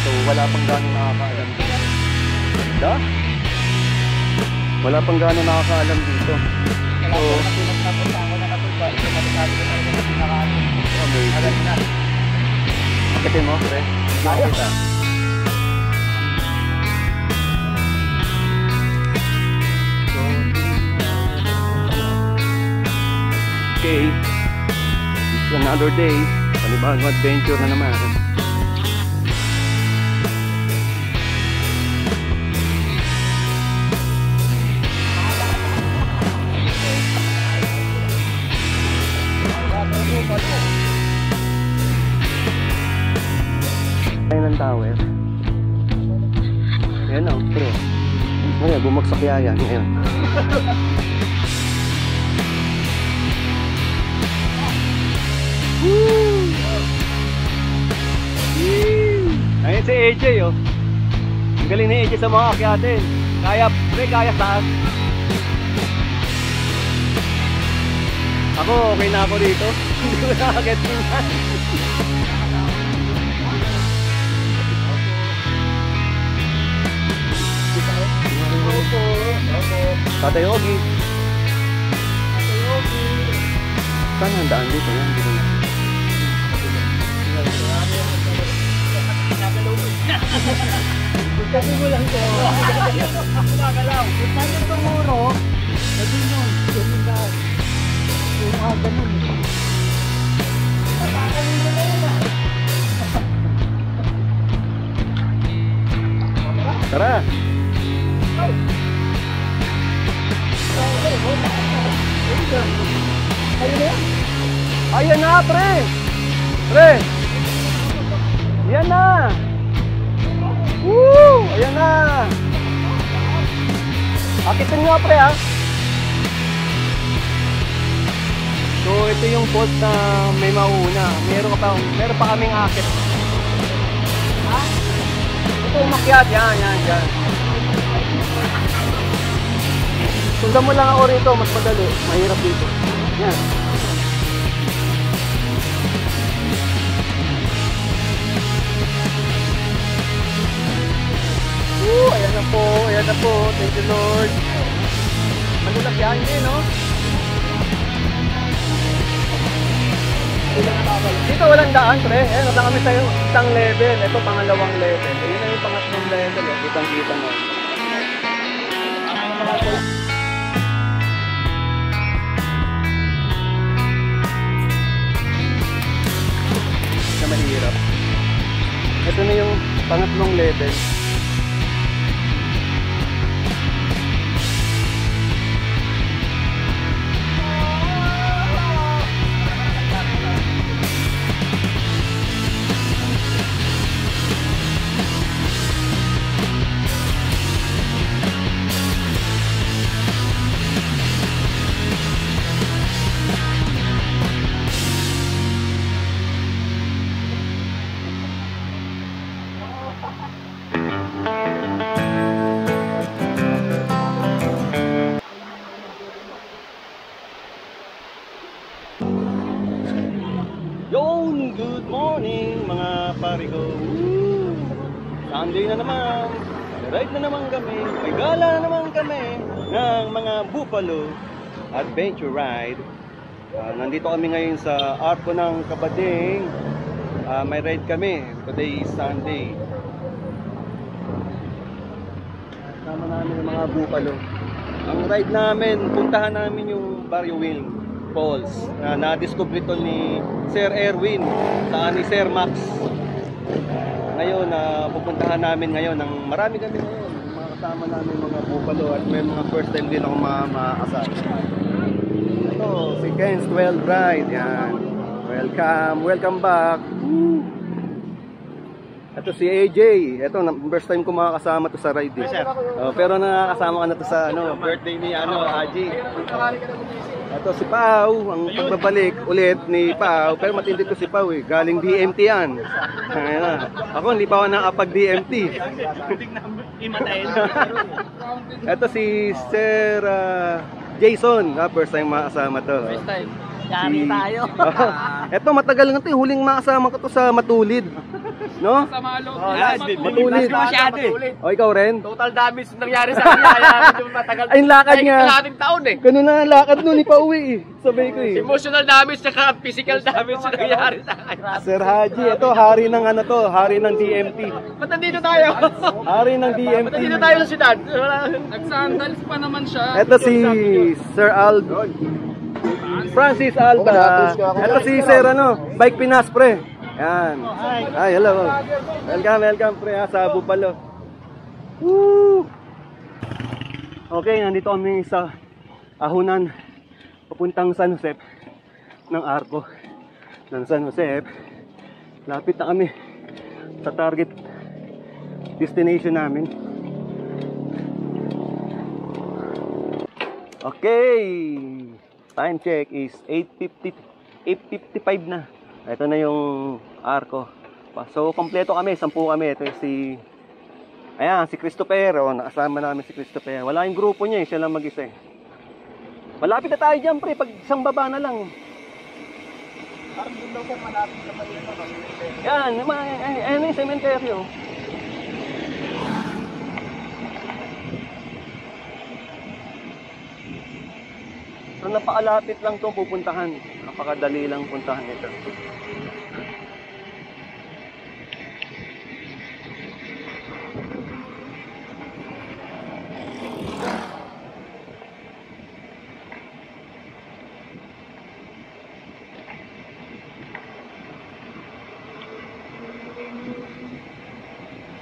to, wala pang gano'ng nakakaalam dito. Ganda? Wala pang gano'ng nakakaalam dito. So, akitin mo, pre. Makakita. Okay. It's another day. Panibagong adventure na naman. Ayun ang tower. Ayan o, pre. Ngayon, bumagsak yaya. Ngayon. Ayun si AJ oh. Ang galing ni AJ sa mga akyatin. Kaya, pre, kaya taas. Ako, okay na ako dito. Hindi ko nakakit minsan. Tatay Ogi. Saan ang daan dito? Yan, dito na. Sabi mo lang ko. Magalaw. Saan yung tumuro? Sabi nun. Ganun ba? Yung mga ganun. Tara. Ayan na, pre. Pre. Ayan na. Woo! Ayan na. Akitin nga, pre, ha. So, ito yung fault na may mauna. Meron pa kaming akit. Ha? Ito umakyat. Yan, yan, yan. Sundan mo lang ako rito, mas madali. Mahirap dito. Yan. Ayan na po, ayan na po. Thank you, Lord. Manulag yan din, no? Dito walang daan, pre. Ayan, nasa kami sa isang level. Ito, pangalawang level. Ayan na yung pangatlong level. Kitang-kita mo. Na mahirap. Ito na yung pangatlong level. Good morning mga pare ko. Sunday na naman. Ride na naman kami. May gala na naman kami ng mga Buffalo Adventure Ride. Nandito kami ngayon sa Arco ng Kabading. May ride kami. Today is Sunday. Sama namin ng mga Buffalo. Ang ride namin, puntahan namin yung Barrio Wing Falls na na-discover ito ni Sir Erwin sa ni Sir Max. Ngayon, pupuntahan namin ngayon ng marami kami ngayon, mga kasama namin mga Buffalo at may mga first time din ako makasal. Ito, si Ken's 12 Ride. Yan. Welcome back. Woo! Ito si AJ. Ito, first time ko makakasama to sa ride. Pero nakakasama ka na to sa birthday ni Aji. Ito si Pau, ang pagbabalik ulit ni Pau, pero matindi to si Pau eh, galing DMT yan. Ako hindi pa ako nakapag-DMT. Ito si Sir Jason, first time makasama to. First time, yari tayo. Ito matagal nga to, huling makasama ko to sa Matulid. No? Matulis. Masyado eh. O, ikaw rin? Total damage nangyari sa kanya. Kaya medyo matagal. Ay, yung lakad niya. Kalahating taon eh. Ganun na ang lakad nun, ipauwi eh. Sabay ko eh. Emotional damage at physical damage na nangyari sa kanya. Sir Haji, ito, hari ng ano to, hari ng DMT. Ba't nandito tayo? Hari ng DMT. Ba't nandito tayo sa syudad? Nagsandals pa naman siya. Ito si Sir Alba. Francis Alba. Ito si Sir Bike Pinas, pre. Yan. Ay, hello. Welcome, pre, sa Bupalo. Woo! Okay, nandito kami sa Ahunan, papuntang San Jose ng Arco ng San Jose. Lapit na kami sa target destination namin. Okay, time check is 8:55 na. Ito na yung Arco. So, kompleto kami, 10 kami. Ito yung si Christopher. Nakasama namin si Christopher. Wala yung grupo niya, siya lang mag-isa. Malapit na tayo dyan, pre. Pag isang baba na lang. Parang doon daw po malapit na malino. Yan, ayun yung cementerio. So, napakalapit lang itong pupuntahan. Napakadali lang puntahan ito.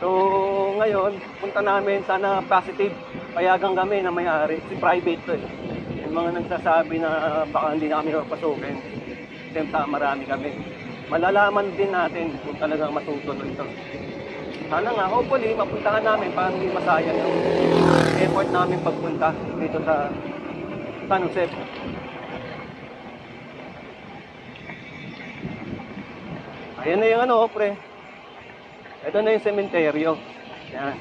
So, ngayon, punta namin, sana positive. Payagan kami na may-ari. Si private to eh. Yung mga nagsasabi na baka hindi na kami papasukin. Siyempre, marami kami. Malalaman din natin kung talagang matutuloy ito. Sana nga, hopefully, mapuntahan namin para hindi masayang yung effort namin pagpunta dito sa San Jose. Ayan na yung pre. Ito na yung sementeryo. Yan.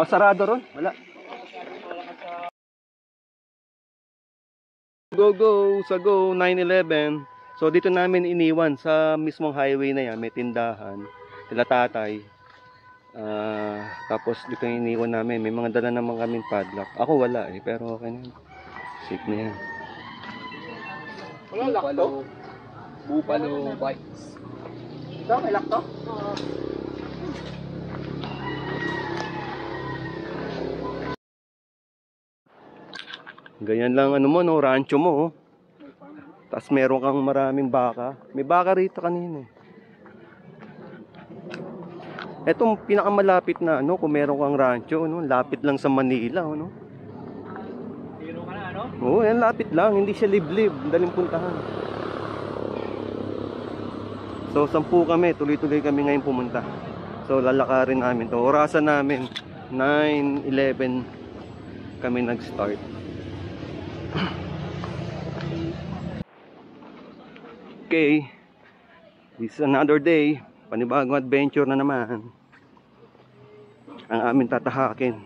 Sarado ron? Wala. Go sa 911. So dito namin iniwan sa mismong highway na yan, may tindahan, sila tatay. Tapos dito iniwan namin, may mga dala naman kaming padlock. Ako wala pero okay na yan. Safe na yan. Wala lakto? Bupalo bikes. Ito, may lakto? Ganyan lang rancho mo. Tapos meron kang maraming baka. May baka rito kanina. Etong pinakamalapit na kung meron kang rancho, lapit lang sa Manila, Tiro ka na, Oo, yan lapit lang, hindi siya liblib, daling puntahan. So 10 kami, tuloy-tuloy kami ngayon pumunta. So lalakarin namin to. Orasan namin 9:11 kami nag-start. Okay, this is another day, panibagong adventure na naman ang amin tatahakin.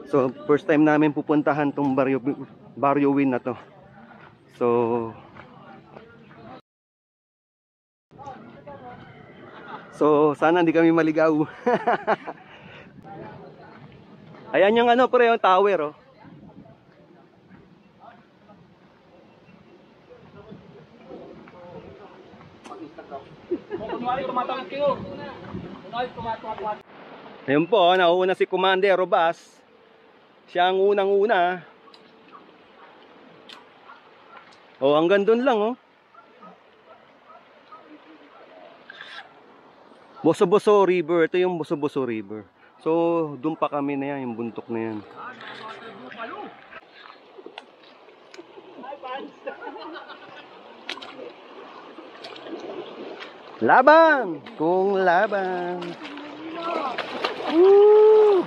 So first time namin pupuntahan tong Barrio Win na to. So sana hindi kami maligaw. Ayan yung pre, yung tower Ayun po, nauna si Commander Robas. Siya ang unang-una. Hanggang doon lang Boso-Boso River. Ito yung Boso-Boso River. So, doon pa kami na yan, yung buntok na yan. Labang! Kung labang! Woo!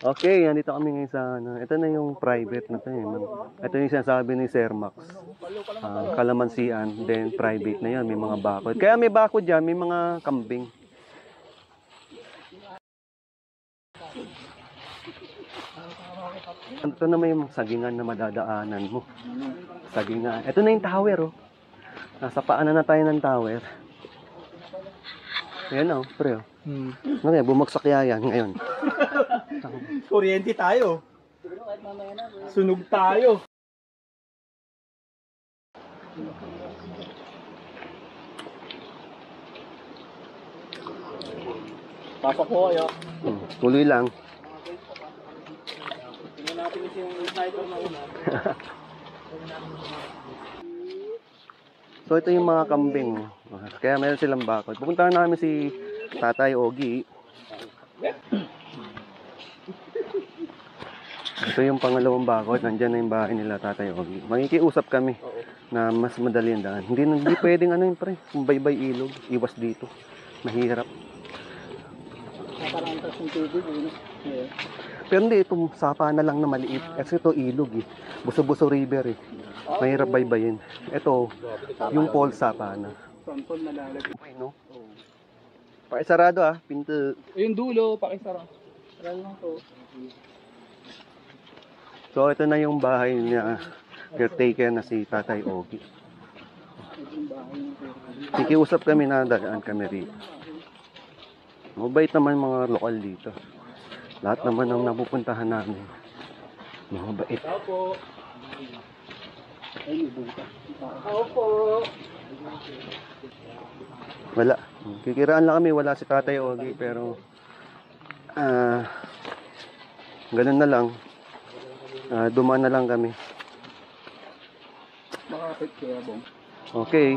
Okay, andito kami ngayon sa ano. Ito na yung private na to eh. Ito yung sinasabi ni Sir Max. Kalamansian, then private na yan, may mga bakod. Kaya may bakod dyan, may mga kambing. Ito na may sagingan na madadaanan mo. Sagingan. Ito na yung tower oh. Nasa paanan na tayo ng tower. Ayan oh, pre oh. Okay, bumagsak yan ngayon. Kuryente tayo. Sunog tayo. Pasok ko kayo. Tuloy lang. Tingnan natin yung sniper na una. So ito yung mga kambing. Kaya meron silang bakod. Pupuntahan namin si Tatay Ogie. Ito yung pangalawang bakod. Nandyan na yung bahay nila Tatay Ogie. Makikiusap kami na mas madali ang daan. Hindi pwedeng ano yun pre. Kung baybay ilog, iwas dito. Mahirap. Nakarantas yung tubig. Pero hindi, itong sapa na lang na maliit. Kasi ito ilog eh. Buso-buso river eh. Mahirap baybayin. Ito, yung pole sapa na. Fronton nalalagay. Okay, no? Pakisarado ah, pinto. Yung dulo, pakisara. Tara lang to. So ito na yung bahay niya. Caretaker na si Tatay Ogie. Kikiusap kami na dadaan kami rito. Mabait naman mga lokal dito. Lahat naman ang napupuntahan namin. Mga bait. Opo. Ay, may buta. Opo. Wala. Kikiraan lang kami. Wala si Tatay Ogie. Pero ganun na lang. Dumaan na lang kami. Makakapit kaya, Bong. Okay.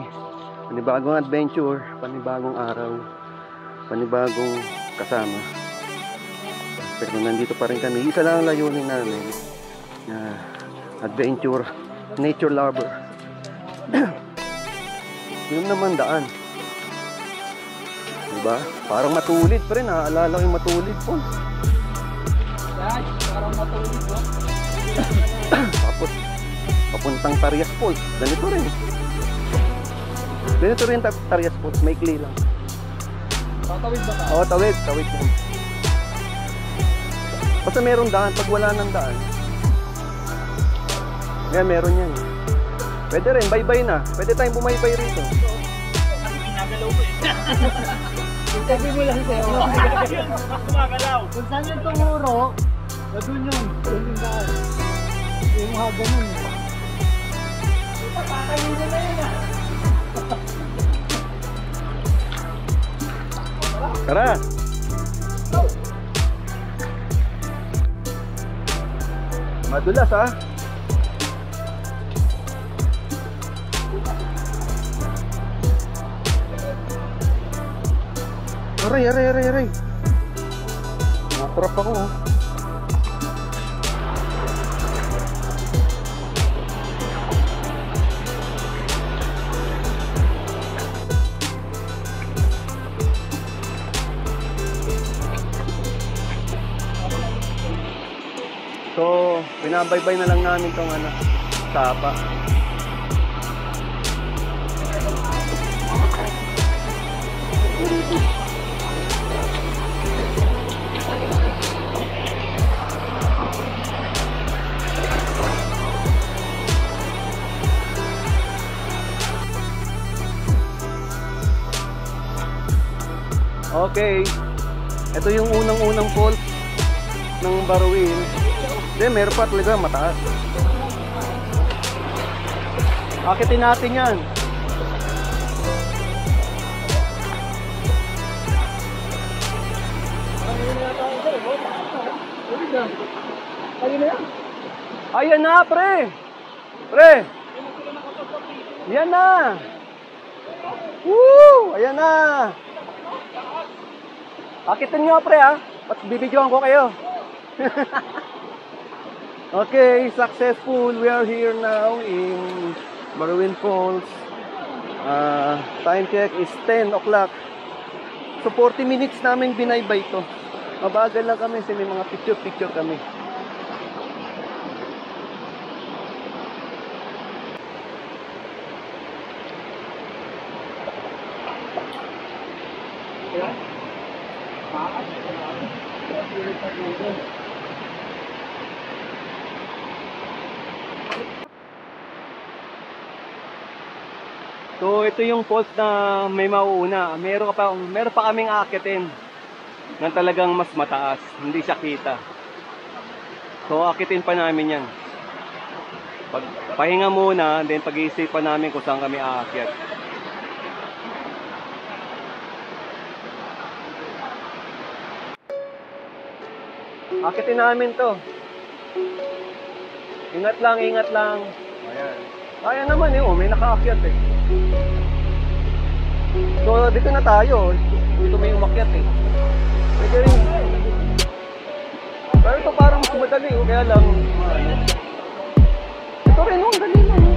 Panibagong adventure. Panibagong araw. Panibagong kasama. Pero nandito pa rin kami. Isa lang ang layunin namin. Adventure. Nature lover. Yun naman daan. Diba? Parang matulid pa rin. Naaalala ko yung matulid po. Yan, parang matulid mo. Tapos, papuntang Tarias Falls. Ganito rin. Ganito rin Tarias Falls. Maikli lang. Tatawid ba ka? Oo, tawid. Tawid lang. Basta merong daan. Pag wala ng daan. Yan, meron yan. Pwede rin, bye-bye na. Pwede tayong bumaybay rito. Ginagalaw ko eh. Sabi mo lang sa'yo. Gumagalaw. Kung saan yung tumuro, doon yun. Doon yung daan. Yung mga ganun. Papakayin na yun ah. Tara! Madulas ha? Aray. Natrap ako oh. So, binabaybay na lang namin tong ano, sapa. Okay. Ito yung unang-unang falls ng Baruin. Hindi, meron pa talaga mataas. Akitin natin yan. Ayan na, pre! Pre! Ayan na! Woo! Ayan na! Akitin nyo, pre, ha? At bibidyoan ko kayo. Okay, successful. We are here now in Baruin Falls. Time check is 10 o'clock. So 40 minutes namin binaybay to. Mabagal lang kami kasi may mga picture kami. So ito yung falls na may mauuna. Meron pa kaming aakitin na talagang mas mataas. Hindi siya kita. So aakitin pa namin yan. Pahinga muna, then pag-iisipan namin kung saan kami aakyat. Akitin namin to. Ingat lang, ingat lang. Ayan. Kaya naman eh, may nakaakyat eh. So, dito na tayo. Dito may umakyat eh. Pwede rin. Pero ito parang mas madali oh. Kaya lang, ito rin oh, dali lang oh.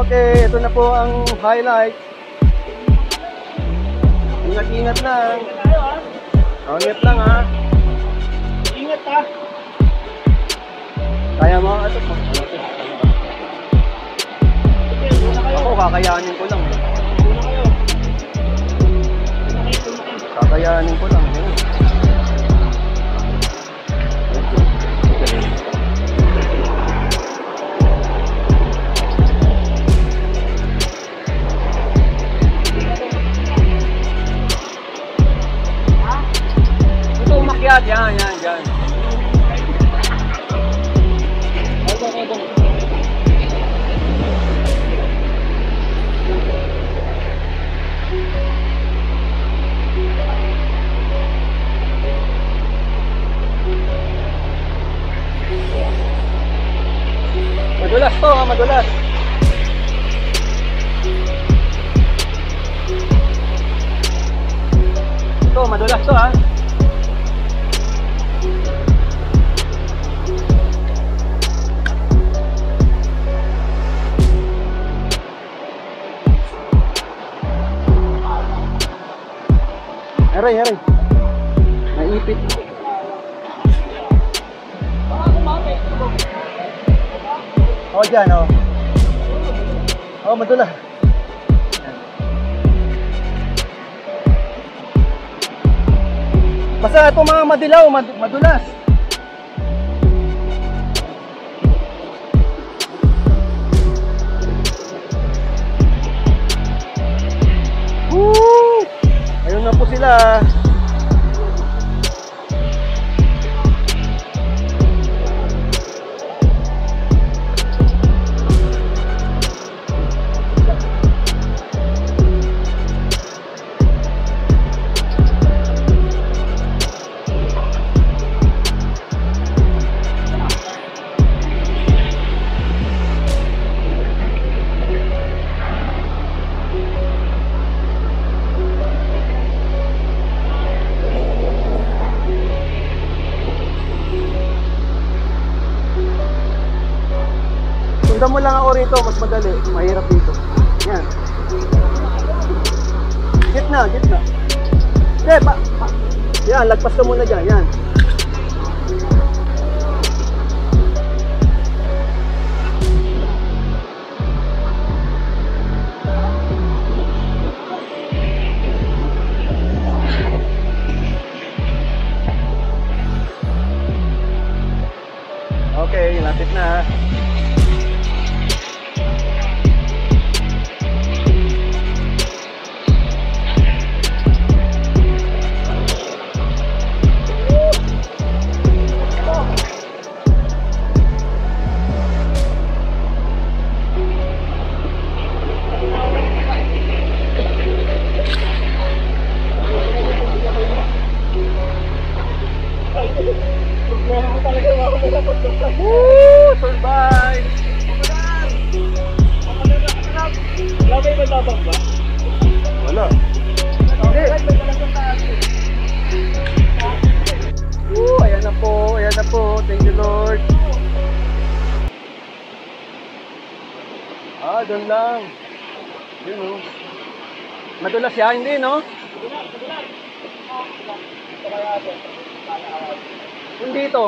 Okay, ito na po ang highlight. Ingat-ingat lang. Oh, ingat lang ha. Ingat ha. Kaya mo ito po. Ako kakayanin ko lang. Kakayanin ko lang. Ito umakyat. Yan. Madulas to, madulas. Ito, madulas to ha. Aray. Naipit. Oh, dyan, oh. Oh, madulas. Basta ito mga madilaw, madulas. Woo! Ayun na po sila. Sundan mo lang ako rito, mas madali. Mahirap dito. Yan. Gitna. Hindi, yan, lagpas ka muna dyan. Yan. Okay, lapit na. Ah, doon lang. Yun o. Madulas siya, hindi no? Hindi ito.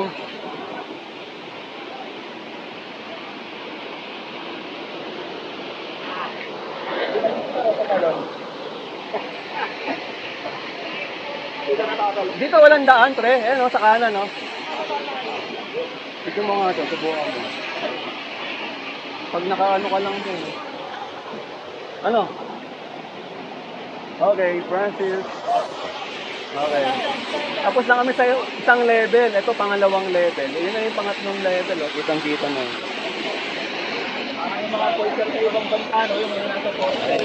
Dito walang daan, pre. Eh, no, sa kanan, no? Ito mga ito, subukan mo. Pag nakaano ka lang din. Ano? Okay, Francis. Okay. Tapos na kami sa isang level. Ito, pangalawang level. Yun na yung pangatlong level. Oh. Kitang-kita mo. Parang yung mga pointer sa ibang bansa, no? Yung mga nasa pointer.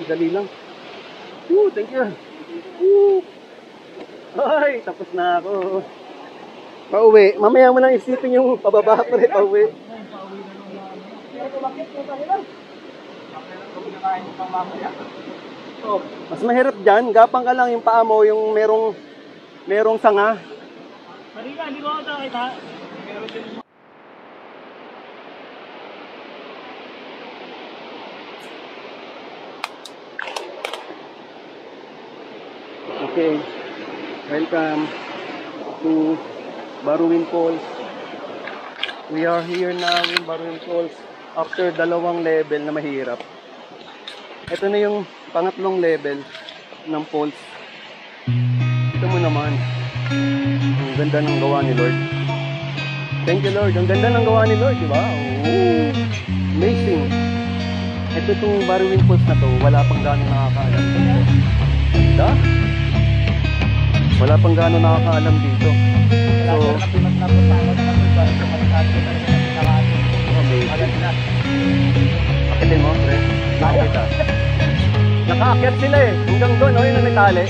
Dali lang. Woo, thank you. Woo. Ay, tapos na ako. Pauwi. Mamaya mo nang isipin yung pababa pa rin, pauwi. Oh, mas mahirap dyan. Gapang ka lang yung paa mo, yung merong sanga. Marika, hindi ko ito kita. Okay. Welcome to Baruin Falls. We are here now in Baruin Falls after dalawang level na mahirap. Ito na yung pangatlong level ng falls. Ito mo naman. Ang ganda ng gawa ni Lord. Thank you, Lord. Ang ganda ng gawa ni Lord, di ba? Oh, amazing. Ito itong Baruin Falls na to, wala pang gano'ng nakakaalam. Ganda? Wala pang gano'ng nakakaalam dito. So, akitin mo, pre. Nakakita. Nakaakyat sila eh. Hanggang doon, no? Yung may tali.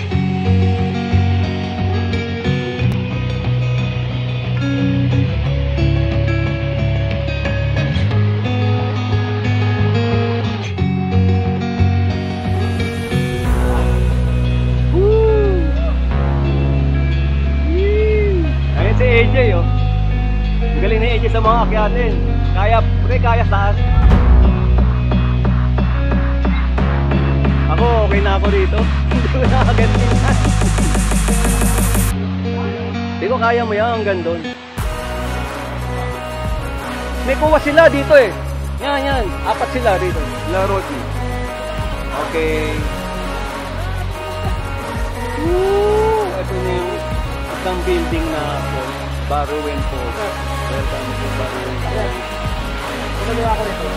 Ayun si AJ, oh. Ang galing ni AJ sa mga akyatin. Kaya, pre, kaya taas. Ako, okay na ako rito. Hindi ko nakagad minsan. Hindi ko kaya mo yan hanggang doon. May kuha sila dito eh. Yan. Apat sila rito. Laroti. Okay. Woo! Ito na yung isang building na Baruin Falls. Welcome to Baruin Falls. Tumaliwa ako rito.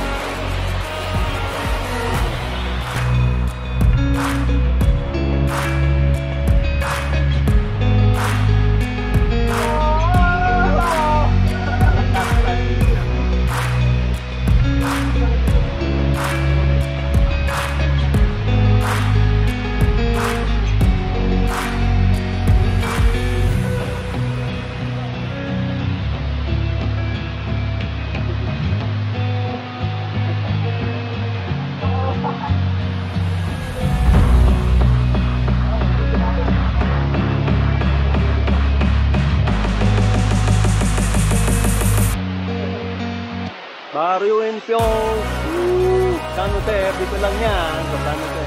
Baruin Falls. San Jose, dito lang yan. Sa San Jose.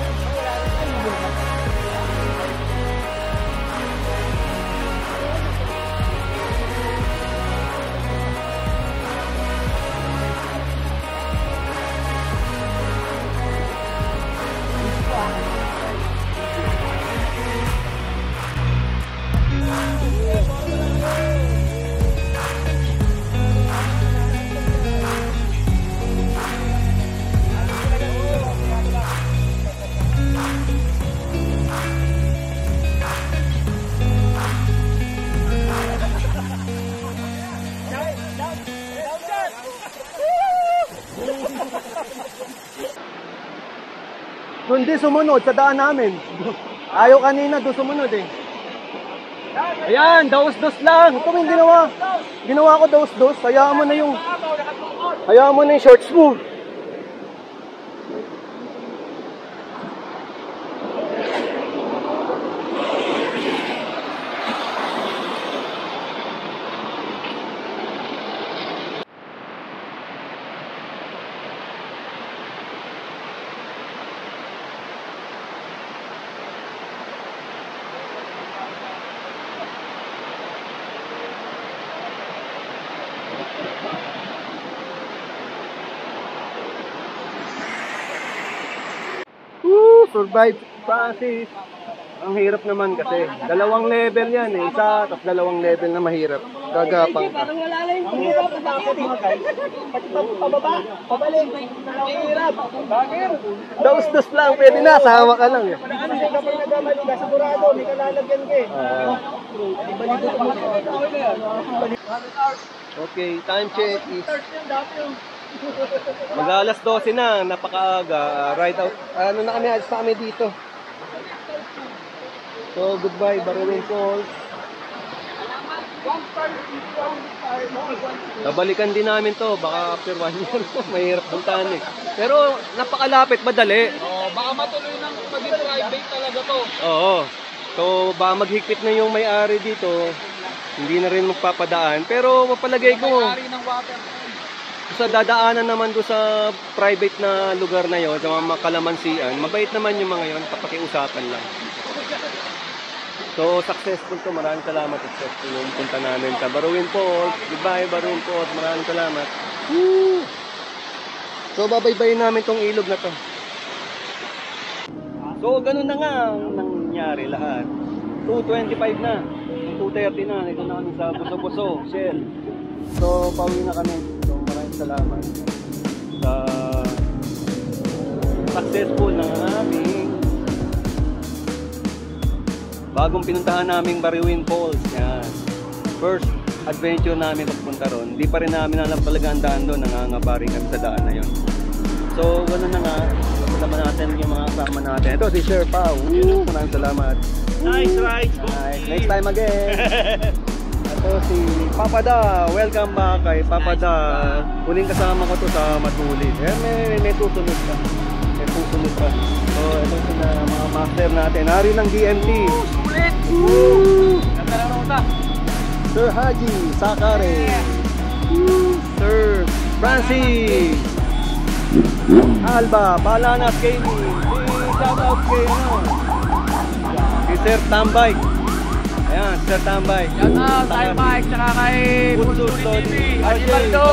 Kundi sumunod sa daan namin. Ayaw kanina, doon sumunod eh. Ayan, daos-dos lang. Ito yung ginawa. Ginawa ko daos-dos. Hayaan mo na yung shorts mo. Woo! Survive, Francis. Ang hirap naman kasi. Dalawang level yan eh. Isa, tapos dalawang level na mahirap. Gagapang ka. Ang hirap na dapat mga guys. Pati pababa, pabalik. Ang hirap. Bakit? Daus-dos lang, pwede na. Sawa ka lang eh. Ano siya kapag nagkamali ka, sigurado, may kalalagyan ka eh. Okay, time check is mag-alas 12 na, napakaaga. Ride out. Ano na kami, alis pa kami dito. So, goodbye, Baruwin Falls. Nabalikan din namin to, baka after 1 year, mahirap puntahan eh. Pero napakalapit, madali. Baka matuloy ng maging private talaga to. Oo. So, baka maghigpit na yung may-ari dito. Hindi na rin magpapadaan. Pero mapalagay ko, May-ari ng water. sa dadaanan naman doon sa private na lugar na yon, sa mga kalamansian, mabait naman yung mga yon, papakiusapan lang. So, successful to. Maraming salamat. Successful yung punta namin sa Baruwin Falls. Goodbye, Baruwin Falls. Maraming salamat. Woo! So, babaybayin namin tong ilog na to. So, ganun na nga ang nangyari lahat. 2:25 na. 2:30 na. Ito na kami sa Buso-Buso, Shell. So, pauwi na kami. So, maraming salamat sa successful na aming bagong pinuntahan naming Baruwin Falls. Yan. First adventure namin pagpunta ron. Hindi pa rin namin alam talaga ang daan doon. Nangangabaring kami sa daan na yon. So, gano'n na nga. Kasama natin yung mga kasama natin. Ito si Sir Pao. Maraming salamat. Nice ride. Nice. Next time again. Ito si Papa Da. Welcome back kay Papa Da. Huling kasama ko to sa Matulis. May tutunod ka. May tutunod ka. So, ito na mga master natin. Hari ng DMT. Sulit. Ganda ng ruta. Sir Haji Sakare. Sir Francis. Alba Balanas Gaming. Shout out kay si Sir Tambay. Ayan, Sir Tambay. Shout out kay Mike, tsaka kay Bunso Bunso Lodi. TV. RJ Baldo.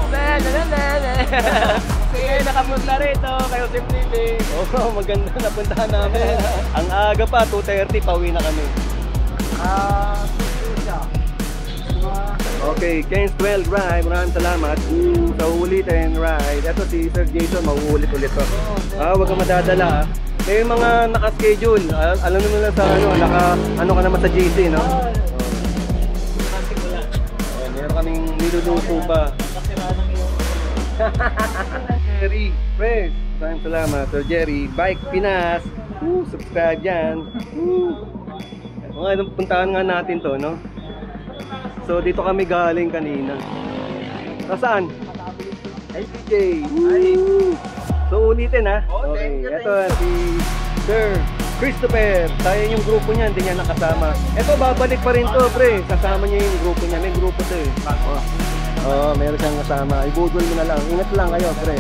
Baldo. Sige, nakapunta rito. Kayo Sim TV. Oo, maganda na puntahan namin. Ang aga pa, 2:30, pauwi na kami. Okay, Ken's 12 ride. Maraming salamat sa ulitin ride. Ito si Sir Jason, mauulit-ulit to. Huwag ka madadala. May mga naka-schedule. Alam mo lang sa ano ka naman sa GC, no? Meron kaming niluluto pa. Jerry, Fresh. Maraming salamat. Sir Jerry, Bike Pinas. Subscribe dyan. Mga puntahan nga natin to, no? So, dito kami galing kanina. Nasaan? DJ. So, ulitin ha. Okay, ito si Sir Christopher. Tayo yung grupo niya, hindi niya nakasama. Ito, babalik pa rin to, pre. Kasama niya yung grupo niya. May grupo to eh. Meron siyang kasama. Ibudol mo na lang. Ingat lang kayo, pre.